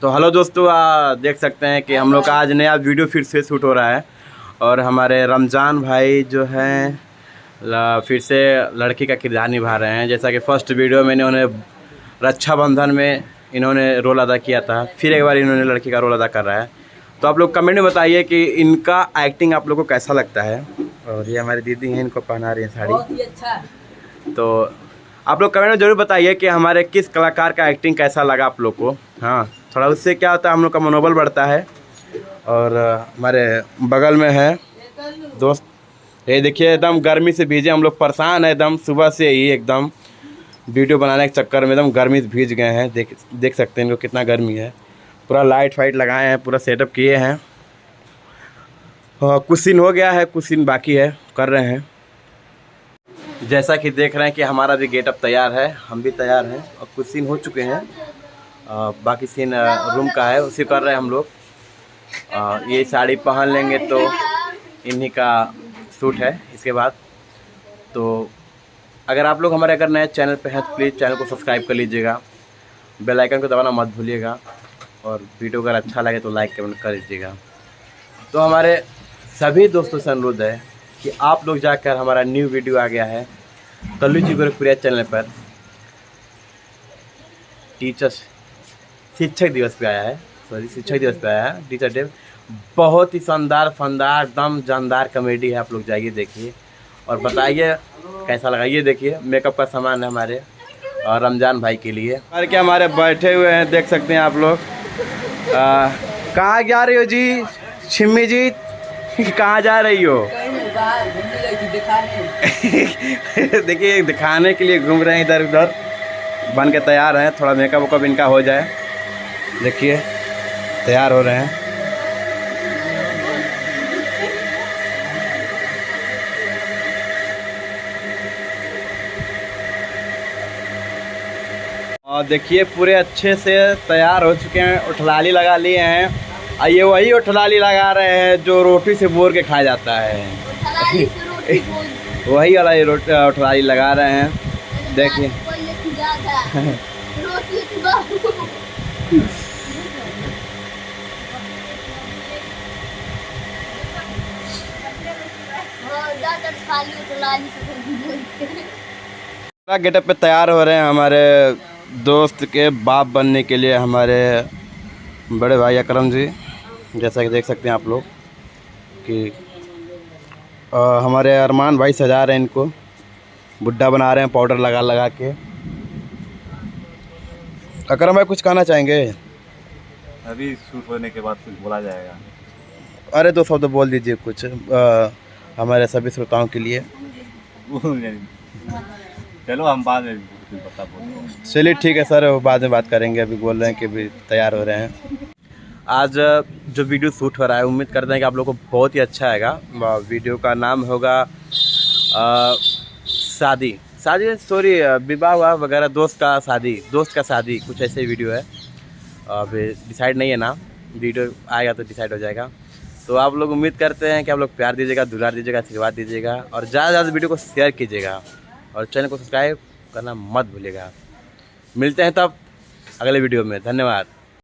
तो हेलो दोस्तों, देख सकते हैं कि हम लोग का आज नया वीडियो फिर से शूट हो रहा है। और हमारे रमज़ान भाई जो हैं फिर से लड़की का किरदार निभा रहे हैं। जैसा कि फर्स्ट वीडियो में इन्होंने रक्षाबंधन में इन्होंने रोल अदा किया था, फिर एक बार इन्होंने लड़की का रोल अदा कर रहा है। तो आप लोग कमेंट में बताइए कि इनका एक्टिंग आप लोग को कैसा लगता है। और ये हमारी दीदी हैं, इनको पहना रही हैं साड़ी। बहुत ही अच्छा। तो आप लोग कमेंट में ज़रूर बताइए कि हमारे किस कलाकार का एक्टिंग कैसा लगा आप लोग को। हाँ, थोड़ा उससे क्या होता है, हम लोग का मनोबल बढ़ता है। और हमारे बगल में है दोस्त, ये देखिए एकदम गर्मी से भीजे हम लोग, परेशान है एकदम सुबह से ही, एकदम वीडियो बनाने के चक्कर में एकदम गर्मी से भीज गए हैं। देख सकते हैं इनको कितना गर्मी है। पूरा लाइट फाइट लगाए हैं, पूरा सेटअप किए हैं। कुछ सीन हो गया है, कुछ सीन बाकी है, कर रहे हैं। जैसा कि देख रहे हैं कि हमारा भी गेटअप तैयार है, हम भी तैयार हैं और कुछ सीन हो चुके हैं। बाकी सीन रूम का है, उसी कर रहे हैं हम लोग। ये साड़ी पहन लेंगे तो इन्हीं का शूट है इसके बाद। तो अगर आप लोग हमारे अगर नए चैनल पे हैं तो प्लीज़ चैनल को सब्सक्राइब कर लीजिएगा, बेल आइकन को दबाना मत भूलिएगा। और वीडियो अगर अच्छा लगे तो लाइक कमेंट कर लीजिएगा। तो हमारे सभी दोस्तों से अनुरोध है कि आप लोग जाकर, हमारा न्यू वीडियो आ गया है कल्लू जी गोरखपुरिया चैनल पर, टीचर्स शिक्षक दिवस पे आया है, शिक्षक दिवस पे आया है टीचर डे। बहुत ही शानदार फनदार दम जानदार कॉमेडी है, आप लोग जाइए देखिए और बताइए कैसा लगा। ये देखिए मेकअप का सामान है हमारे और रमज़ान भाई के लिए। और क्या हमारे बैठे हुए हैं, देख सकते हैं आप लोग। कहाँ जा रही हो जी छिम्मी जी, कहाँ जा रही हो? देखिए दिखाने के लिए घूम रहे हैं, इधर उधर बन के तैयार हैं। थोड़ा मेकअप वेकअप इनका हो जाए, देखिए तैयार हो रहे हैं। और देखिए पूरे अच्छे से तैयार हो चुके हैं, उठलाली लगा लिए हैं। और ये वही उठलाली लगा रहे हैं जो रोटी से बोर के खाया जाता है। वही वाला ये उठलाली लगा रहे हैं, देखिए। गेटअप पे तैयार हो रहे हैं हमारे दोस्त के बाप बनने के लिए, हमारे बड़े भाई अकरम जी। जैसा कि देख सकते हैं आप लोग कि हमारे अरमान भाई सजा रहे हैं इनको, बुड्ढा बना रहे हैं पाउडर लगा लगा के। अकरम भाई कुछ कहना चाहेंगे? अभी शूट होने के बाद कुछ बोला जाएगा। अरे दो शब्द बोल दीजिए कुछ हमारे सभी श्रोताओं के लिए। चलो हम बाद में बता बोलेंगे। चलिए ठीक है सर, वो बाद में बात करेंगे। अभी बोल रहे हैं कि अभी तैयार हो रहे हैं। आज जो वीडियो शूट हो रहा है, उम्मीद करते हैं कि आप लोगों को बहुत ही अच्छा आएगा। वीडियो का नाम होगा विवाह वगैरह, दोस्त का शादी, कुछ ऐसे वीडियो है। अभी डिसाइड नहीं है नाम, वीडियो आएगा तो डिसाइड हो जाएगा। तो आप लोग उम्मीद करते हैं कि आप लोग प्यार दीजिएगा, दुलार दीजिएगा, आशीर्वाद दीजिएगा और ज़्यादा से ज़्यादा वीडियो को शेयर कीजिएगा और चैनल को सब्सक्राइब करना मत भूलिएगा। मिलते हैं तब अगले वीडियो में, धन्यवाद।